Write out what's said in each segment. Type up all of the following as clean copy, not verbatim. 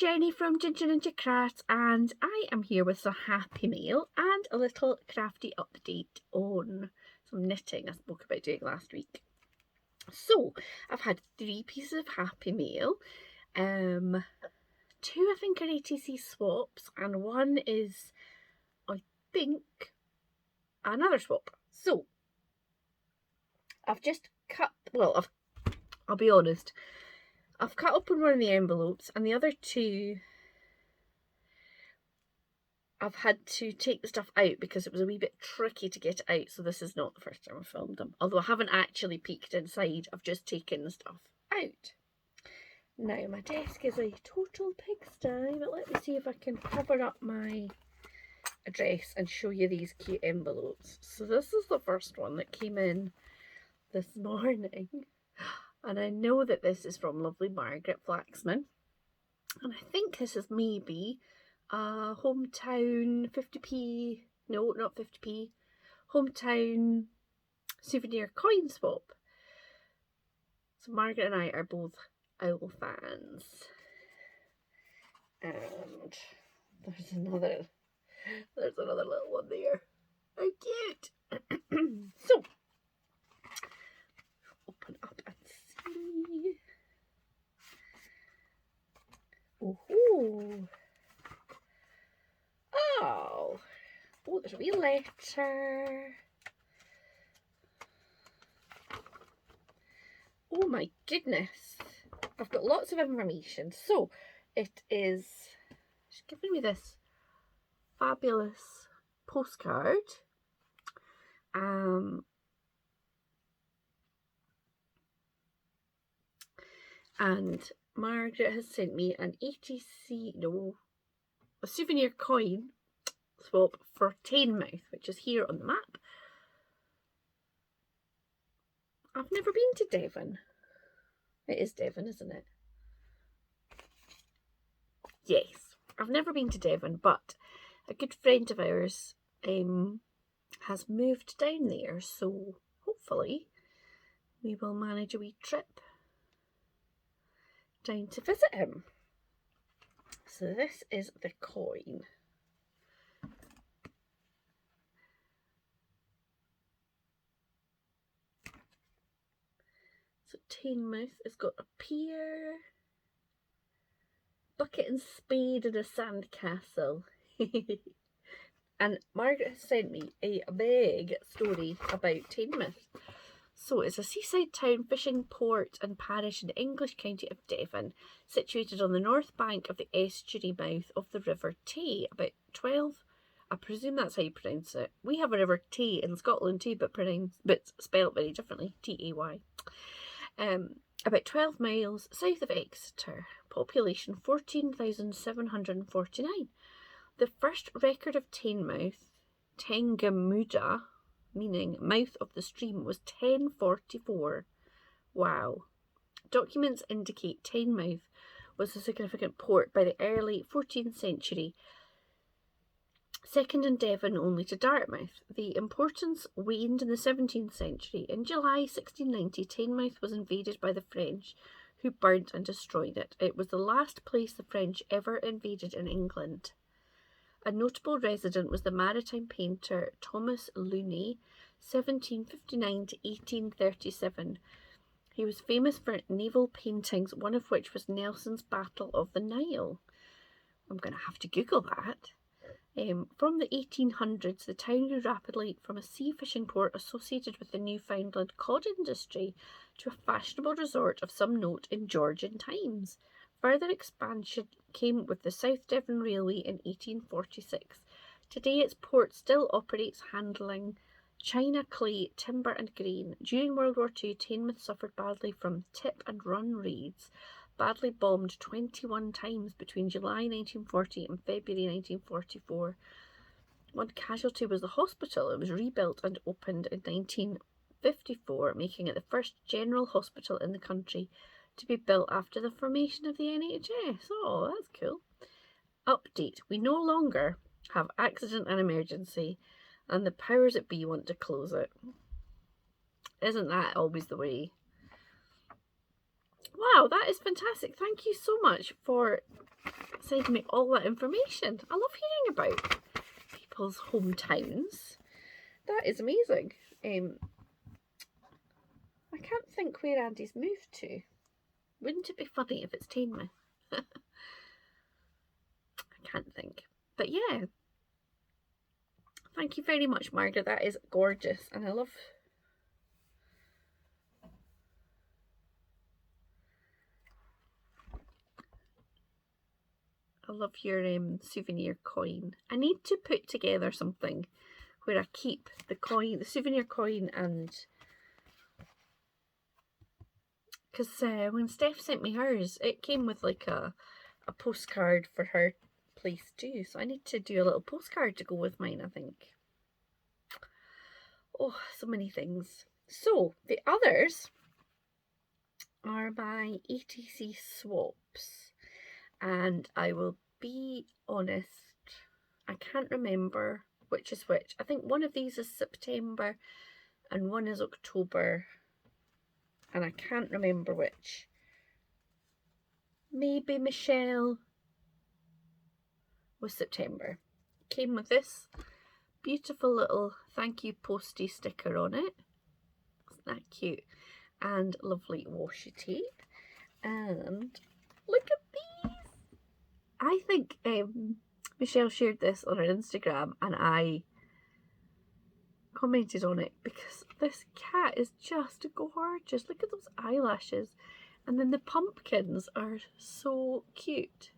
Jenny from Ginger Ninja Crafts, and I am here with some Happy Mail and a little crafty update on some knitting I spoke about doing last week. So I've had 3 pieces of Happy Mail. 2 I think are ATC swaps, and 1 is, I think, another swap. So I've just cut, well, I'll be honest, I've cut open one of the envelopes, and the other 2 I've had to take the stuff out because it was a wee bit tricky to get it out. So this is not the first time I've filmed them, although I haven't actually peeked inside. I've just taken the stuff out. Now my desk is a total pigsty, but let me see if I can cover up my address and show you these cute envelopes. So this is the first one that came in this morning, and I know that this is from lovely Margaret Flaxman, and I think this is maybe a hometown 50p, no, not 50p, hometown souvenir coin swap. So Margaret and I are both owl fans, and there's another little one there. How cute! So open up and see. Oh, there's a wee letter. Oh my goodness, I've got lots of information. So it is, she's giving me this fabulous postcard. And Margaret has sent me an a souvenir coin swap for Teignmouth, which is here on the map. I've never been to Devon. It is Devon, isn't it? Yes, I've never been to Devon, but a good friend of ours has moved down there, so hopefully we will manage a wee trip down to visit him. So this is the coin. So Teignmouth has got a pier, bucket and spade, and a sandcastle. And Margaret has sent me a big story about Teignmouth. So it's a seaside town, fishing port and parish in the English county of Devon, situated on the north bank of the estuary mouth of the River Tay, about 12, I presume that's how you pronounce it. We have a River Tay in Scotland too, but spelled very differently, T-A-Y. About 12 miles south of Exeter, population 14,749. The first record of Teignmouth, Tengamuda, meaning mouth of the stream, was 1044. Wow. Documents indicate Teignmouth was a significant port by the early 14th century, second in Devon only to Dartmouth. The importance waned in the 17th century. In July 1690, Teignmouth was invaded by the French, who burnt and destroyed it. It was the last place the French ever invaded in England. A notable resident was the maritime painter Thomas Looney, 1759 to 1837. He was famous for naval paintings, one of which was Nelson's Battle of the Nile. I'm going to have to Google that. From the 1800s, the town grew rapidly from a sea fishing port associated with the Newfoundland cod industry to a fashionable resort of some note in Georgian times. Further expansion came with the South Devon Railway in 1846. Today its port still operates, handling china, clay, timber and grain. During World War II, Teignmouth suffered badly from tip and run raids, badly bombed 21 times between July 1940 and February 1944. One casualty was the hospital. It was rebuilt and opened in 1954, making it the first general hospital in the country to be built after the formation of the NHS. Oh, that's cool. Update. We no longer have accident and emergency, and the powers that be want to close it. Isn't that always the way? Wow, that is fantastic. Thank you so much for sending me all that information. I love hearing about people's hometowns. That is amazing. I can't think where Andy's moved to. Wouldn't it be funny if it's Teignmouth? I can't think. But yeah. Thank you very much, Margaret. That is gorgeous. And I love your souvenir coin. I need to put together something where I keep the coin, the souvenir coin, and because when Steph sent me hers, it came with like a postcard for her place too. So I need to do a little postcard to go with mine, I think. Oh, so many things. So the others are by ETC Swaps, and I will be honest, I can't remember which is which. I think one of these is September and one is October, and I can't remember which. Maybe Michelle was September. Came with this beautiful little thank you postie sticker on it. Isn't that cute? And lovely washi tape. And look at these. I think Michelle shared this on her Instagram and I commented on it because this cat is just gorgeous. Look at those eyelashes. And then the pumpkins are so cute.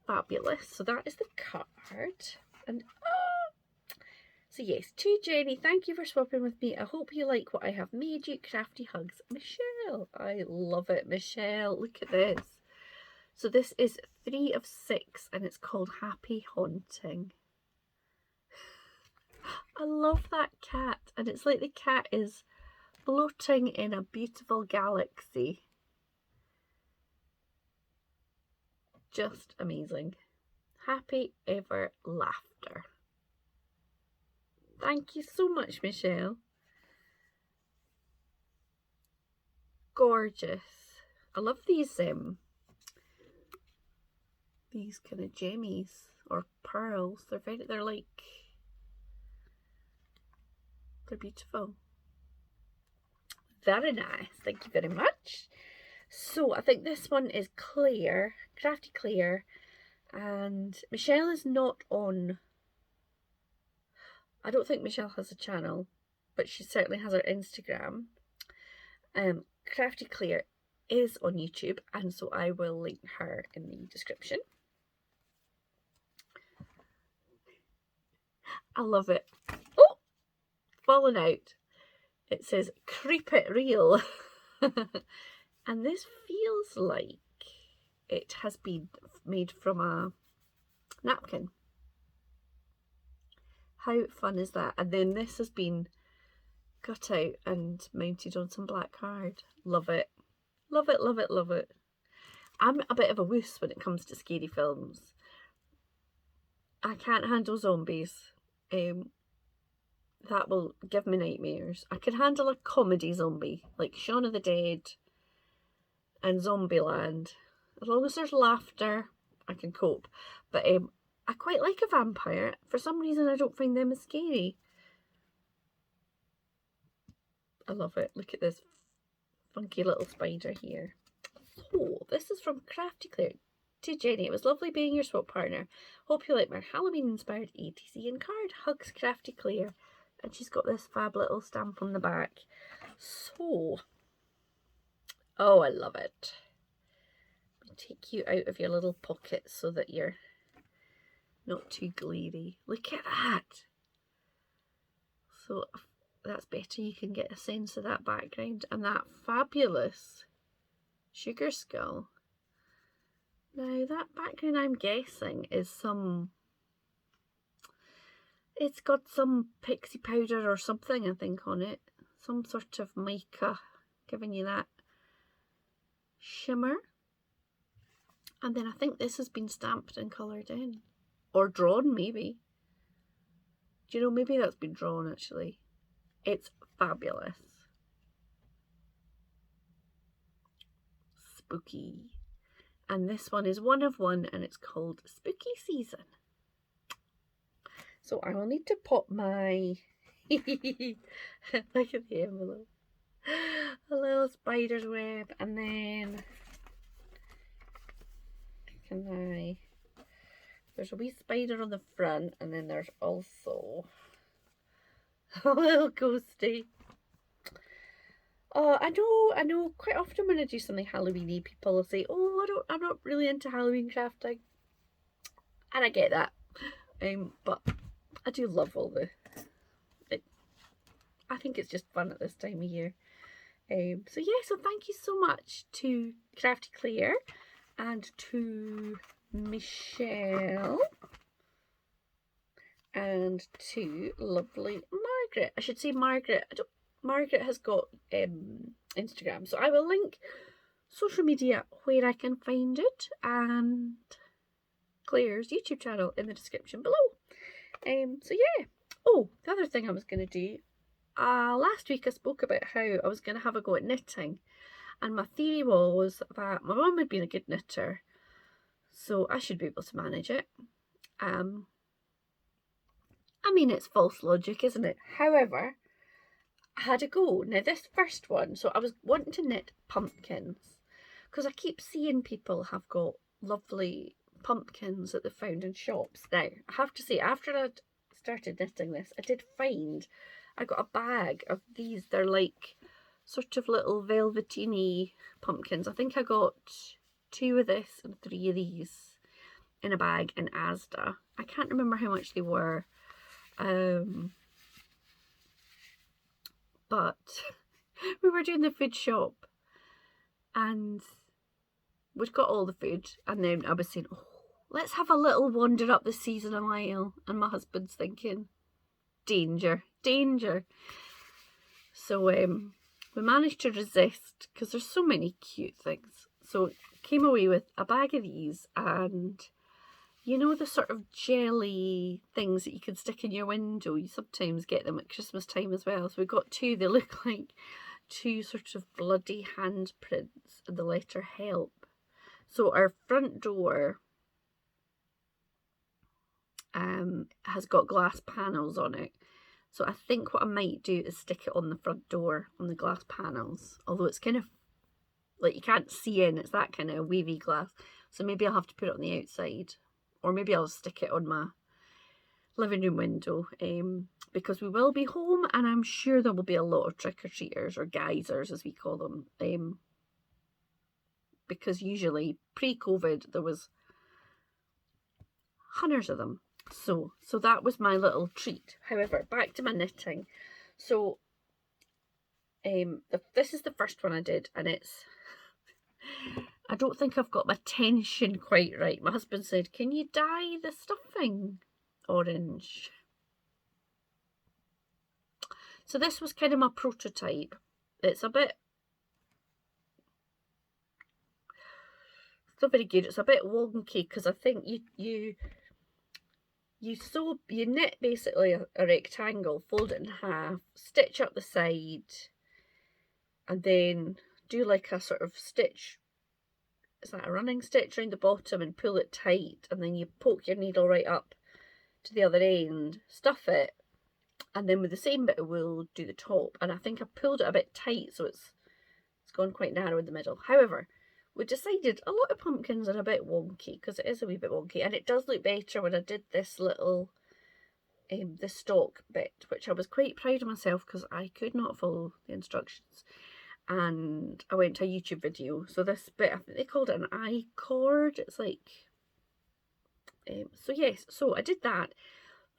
Fabulous. So that is the card. And so yes, to Jenny, thank you for swapping with me. I hope you like what I have made you. Crafty hugs, Michelle. I love it, Michelle. Look at this. So this is 3 of 6 and it's called Happy Haunting. I love that cat, and it's like the cat is floating in a beautiful galaxy. Just amazing. Happy ever laughter. Thank you so much, Michelle. Gorgeous. I love these kind of gemmies or pearls. They're like, they're beautiful. Very nice. Thank you very much. So I think this one is Claire, Crafty Claire, and Michelle is not on. I don't think Michelle has a channel, but she certainly has her Instagram. Crafty Claire is on YouTube, and so I will link her in the description. I love it. Oh, fallen out. It says "Creep It Real," and this feels like it has been made from a napkin. How fun is that? And then this has been cut out and mounted on some black card. Love it. Love it, love it, love it. I'm a bit of a wuss when it comes to scary films. I can't handle zombies. That will give me nightmares. I can handle a comedy zombie, like Shaun of the Dead and Zombieland. As long as there's laughter, I can cope. But I quite like a vampire. For some reason, I don't find them as scary. I love it. Look at this funky little spider here. So, this is from Crafty Claire. To Jenny, it was lovely being your swap partner. Hope you like my Halloween-inspired ETC and card. Hugs, Crafty Claire. And she's got this fab little stamp on the back. So, oh, I love it. Take you out of your little pocket so that you're not too glary. Look at that. So that's better. You can get a sense of that background and that fabulous sugar skull. Now that background, I'm guessing, is it's got some pixie powder or something, I think, on it. Some sort of mica giving you that shimmer. And then I think this has been stamped and coloured in. Or drawn, maybe. Do you know, maybe that's been drawn, actually. It's fabulous. spooky. And this one is one of one, and it's called Spooky Season. So I will need to pop my look at the envelope. A little spider's web, and then there's a wee spider on the front, and then there's also a little ghosty. Oh, I know. Quite often when I do something Halloweeny, people will say, "Oh, I'm not really into Halloween crafting," and I get that. But I do love all I think it's just fun at this time of year. So yeah, so thank you so much to Crafty Claire and to Michelle and to lovely Margaret. I should say Margaret. Margaret has got Instagram, so I will link social media where I can find it and Claire's YouTube channel in the description below. So yeah. Oh, the other thing I was going to do, last week I spoke about how I was going to have a go at knitting, and my theory was that my mum had been a good knitter, so I should be able to manage it. I mean, it's false logic, isn't it? However, I had a go. Now this first one, so I was wanting to knit pumpkins, because I keep seeing people have got lovely pumpkins that they found in shops. Now, I have to say, after I'd started knitting this, I did find I got a bag of these. They're like sort of little velveteeny pumpkins. I think I got 2 of this and 3 of these in a bag in Asda. I can't remember how much they were. But we were doing the food shop and we'd got all the food, and then I was saying, "Oh, let's have a little wander up the seasonal aisle," and my husband's thinking, danger. So we managed to resist, because there's so many cute things. So came away with a bag of these, and you know the sort of jelly things that you can stick in your window? You sometimes get them at Christmas time as well. So we got 2, they look like 2 sort of bloody handprints and the letter help. So our front door has got glass panels on it. So I think what I might do is stick it on the front door, on the glass panels. Although it's kind of, like, you can't see in, it's that kind of wavy glass. So maybe I'll have to put it on the outside. Or maybe I'll stick it on my living room window. Because we will be home, and I'm sure there will be a lot of trick-or-treaters, or geysers as we call them. Because usually, pre-COVID, there was hundreds of them. So that was my little treat. However, back to my knitting. So this is the first one I did, and it's, I don't think I've got my tension quite right. My husband said, "Can you dye the stuffing orange?" So this was kind of my prototype. It's a bit, it's not very good. It's a bit wonky, because I think you knit basically a rectangle, fold it in half, stitch up the side, and then do like a sort of stitch, is that a running stitch around the bottom, and pull it tight, and then you poke your needle right up to the other end, stuff it, and then with the same bit of wool do the top. And I think I pulled it a bit tight, so it's gone quite narrow in the middle. However, we decided a lot of pumpkins are a bit wonky, because it is a wee bit wonky, and it does look better when I did this little the stalk bit, which I was quite proud of myself, because I could not follow the instructions, and I went to a YouTube video. So this bit, I think they called it an I-cord. It's like so yes, so I did that.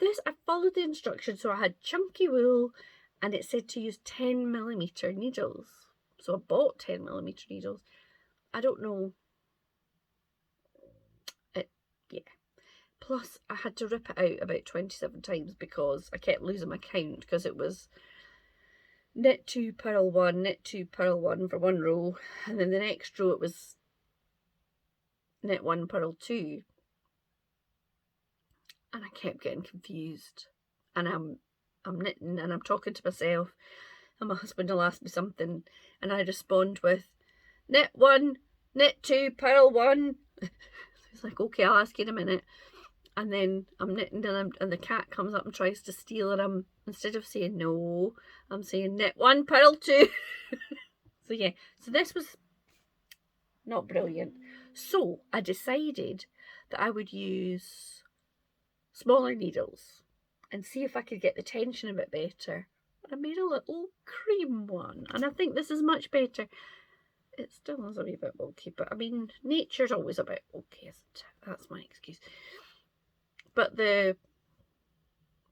I followed the instructions. So I had chunky wool, and it said to use 10mm needles, so I bought 10mm needles. I don't know, yeah. Plus I had to rip it out about 27 times, because I kept losing my count, because it was knit 2, purl 1, knit 2, purl 1 for one row, and then the next row it was knit 1, purl 2, and I kept getting confused. And I'm knitting, and I'm talking to myself, and my husband will ask me something, and I respond with knit 1, knit 2, purl 1. So he's like, okay, I'll ask you in a minute. And then I'm knitting and the cat comes up and tries to steal, and I'm, instead of saying no, I'm saying knit 1, purl 2. So yeah, so this was not brilliant. So I decided that I would use smaller needles and see if I could get the tension a bit better. I made a little cream one, and I think this is much better. It still is a wee bit bulky, but I mean, nature's always a bit bulky, isn't it? That's my excuse. But the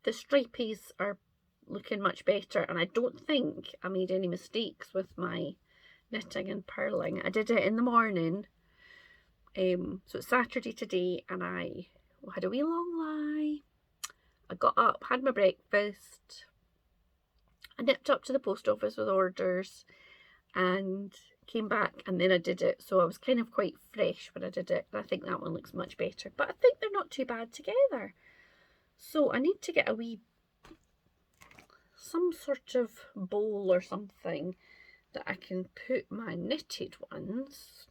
stripies are looking much better, and I don't think I made any mistakes with my knitting and purling. I did it in the morning. So it's Saturday today, and I had a wee long lie. I got up, had my breakfast. I nipped up to the post office with orders and came back, and then I did it. So I was kind of quite fresh when I did it. And I think that one looks much better. But I think they're not too bad together. So I need to get some sort of bowl or something that I can put my knitted ones.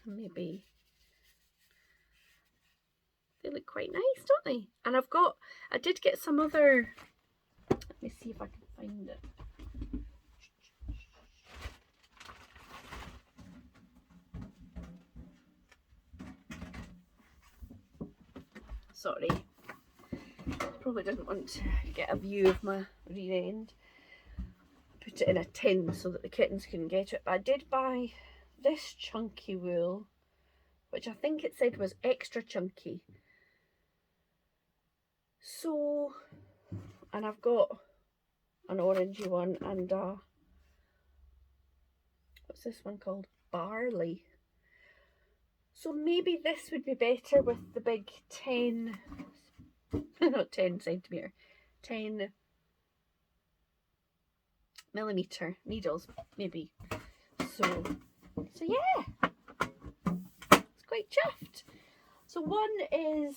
And maybe they look quite nice, don't they? And I did get some other, let me see if I can find it. Sorry, probably didn't want to get a view of my rear end. Put it in a tin so that the kittens couldn't get it. But I did buy this chunky wool, which I think it said was extra chunky. So, and I've got an orangey one and what's this one called? Barley. So maybe this would be better with the big 10, not 10 centimetre, 10 millimetre needles, maybe. So yeah, it's quite chuffed. So one is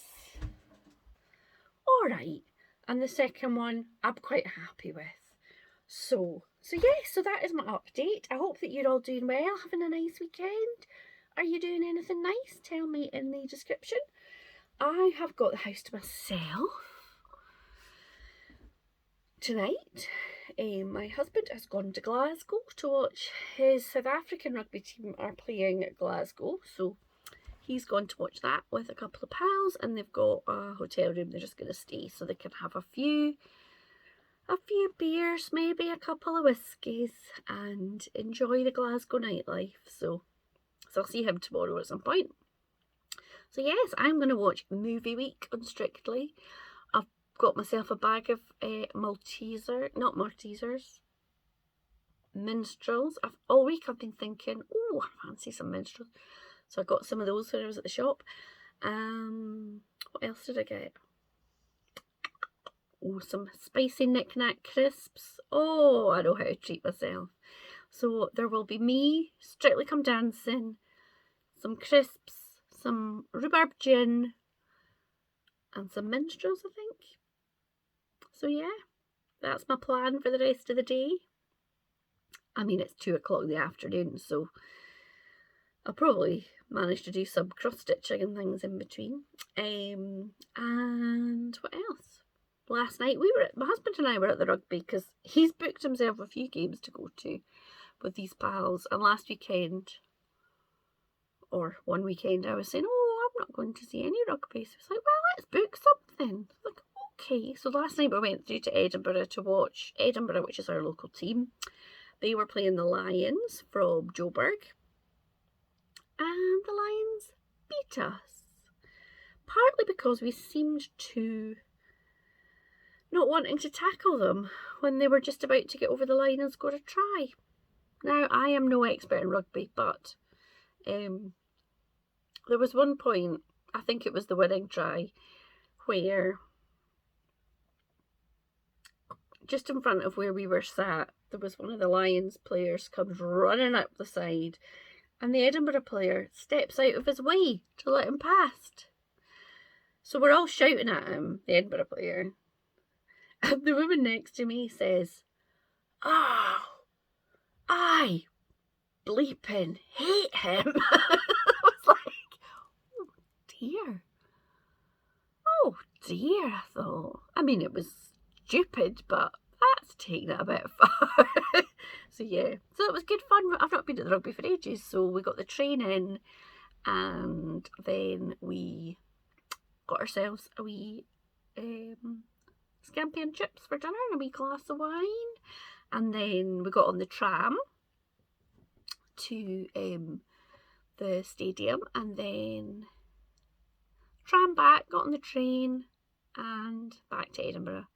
alright, and the second one I'm quite happy with. So yeah, so that is my update. I hope that you're all doing well, having a nice weekend. Are you doing anything nice? Tell me in the description. I have got the house to myself tonight. My husband has gone to Glasgow to watch his South African rugby team are playing at Glasgow, so he's gone to watch that with a couple of pals, and they've got a hotel room they're just going to stay so they can have a few beers, maybe a couple of whiskies, and enjoy the Glasgow nightlife. So I'll see him tomorrow at some point. So yes, I'm going to watch Movie Week on Strictly. I've got myself a bag of minstrels. All week I've been thinking, oh, I fancy some minstrels. So I got some of those when I was at the shop. What else did I get? Oh, some spicy knick-knack crisps. Oh, I know how to treat myself. So there will be me, Strictly Come Dancing, some crisps, some rhubarb gin, and some minstrels, I think. So yeah, that's my plan for the rest of the day. I mean, it's 2 o'clock in the afternoon, so I'll probably manage to do some cross-stitching and things in between. And what else? Last night my husband and I were at the rugby because he's booked himself a few games to go to with these pals. And last weekend, or one weekend, I was saying, oh, I'm not going to see any rugby. So it's like, well, let's book something. Like, okay. So last night we went through to Edinburgh to watch Edinburgh, which is our local team. They were playing the Lions from Joburg. And the Lions beat us. Partly because we seemed to not wanting to tackle them when they were just about to get over the line and score a try. Now, I am no expert in rugby, but there was one point, I think it was the winning try, where just in front of where we were sat, there was one of the Lions players comes running up the side, and the Edinburgh player steps out of his way to let him past. So we're all shouting at him, the Edinburgh player. And the woman next to me says, oh, I bleeping hate him. I was like, oh dear. Oh dear, I thought. I mean, it was stupid, but that's taking it a bit far. So yeah, so it was good fun. I've not been at the rugby for ages, so we got the train in, and then we got ourselves a wee scampi and chips for dinner and a wee glass of wine, and then we got on the tram to the stadium, and then tram back, got on the train and back to Edinburgh,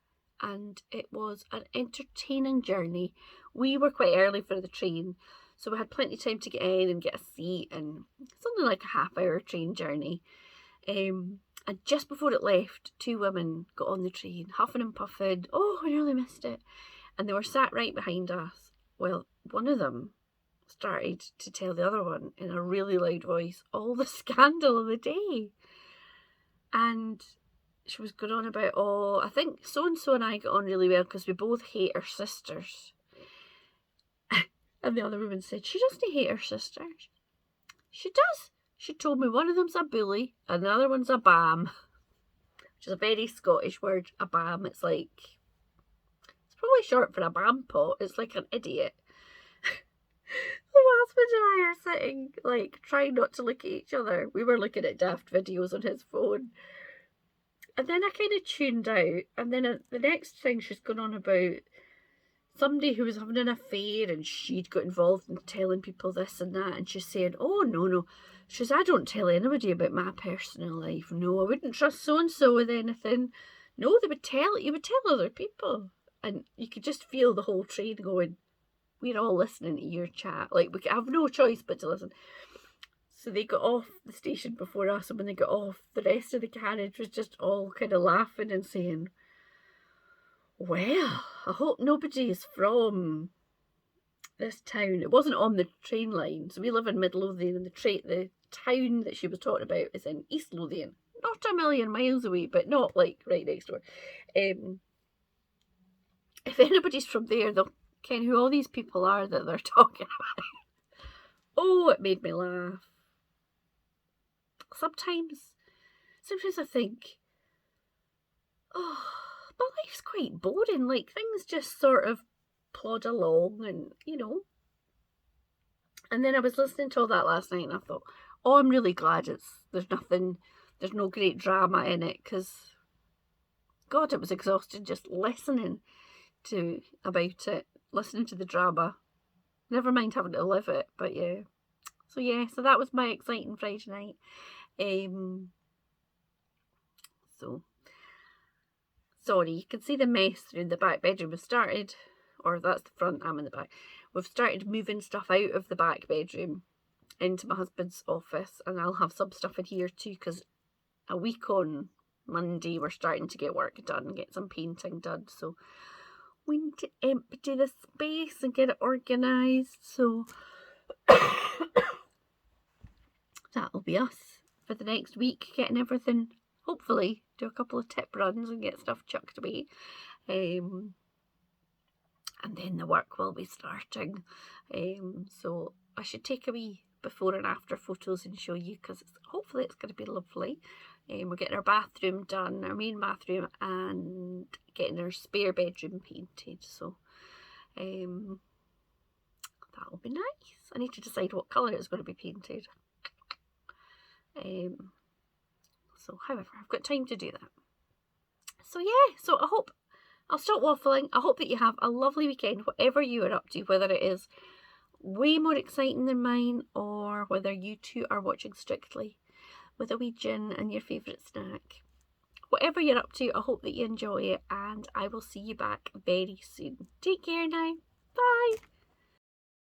and it was an entertaining journey. We were quite early for the train, so we had plenty of time to get in and get a seat, and it's only like a half-hour train journey. And just before it left, two women got on the train, huffing and puffing. Oh, we nearly missed it. And they were sat right behind us. Well, one of them started to tell the other one in a really loud voice all the scandal of the day. And she was going on about, oh, I think so-and-so and I got on really well because we both hate our sisters. And the other woman said, she doesn't hate her sisters. She does. She told me one of them's a bully and the other one's a bam. Which is a very Scottish word, a bam. It's like, it's probably short for a bam pot. It's like an idiot. My husband and I are sitting, like, trying not to look at each other. We were looking at daft videos on his phone. And then I kind of tuned out. And then the next thing she's gone on about somebody who was having an affair and she'd got involved in telling people this and that. And she's saying, oh, no. She says, I don't tell anybody about my personal life. No, I wouldn't trust so-and-so with anything. No, you would tell other people. And you could just feel the whole train going, we're all listening to your chat. Like, we have no choice but to listen. So they got off the station before us, and when they got off, the rest of the carriage was just all kind of laughing and saying, well, I hope nobody is from this town. It wasn't on the train line, so we live in Midlothian, and the town that she was talking about is in East Lothian. Not a million miles away, but not like right next door. If anybody's from there, they'll ken who all these people are that they're talking about. Oh, it made me laugh. Sometimes I think, oh, my life's quite boring. Like, things just sort of plod along and, you know. And then I was listening to all that last night and I thought, oh, I'm really glad there's no great drama in it, because, God, it was exhausting just listening about it, listening to the drama. Never mind having to live it, but yeah. So that was my exciting Friday night. So, sorry, you can see the mess through the back bedroom. We've started, or that's the front, I'm in the back. We've started moving stuff out of the back bedroom into my husband's office, and I'll have some stuff in here too, because a week on Monday we're starting to get work done, get some painting done, so we need to empty the space and get it organised. So that'll be us for the next week, getting everything, hopefully do a couple of tip runs and get stuff chucked away, and then the work will be starting. So I should take a wee before and after photos and show you, because hopefully it's going to be lovely. We're getting our bathroom done, our main bathroom, and getting our spare bedroom painted. So that'll be nice. I need to decide what colour it's going to be painted. So however, I've got time to do that. So yeah, so I'll stop waffling. I hope that you have a lovely weekend, whatever you are up to, whether it is way more exciting than mine, or whether you two are watching Strictly with a wee gin and your favourite snack. Whatever you're up to, I hope that you enjoy it, and I will see you back very soon. Take care now. Bye.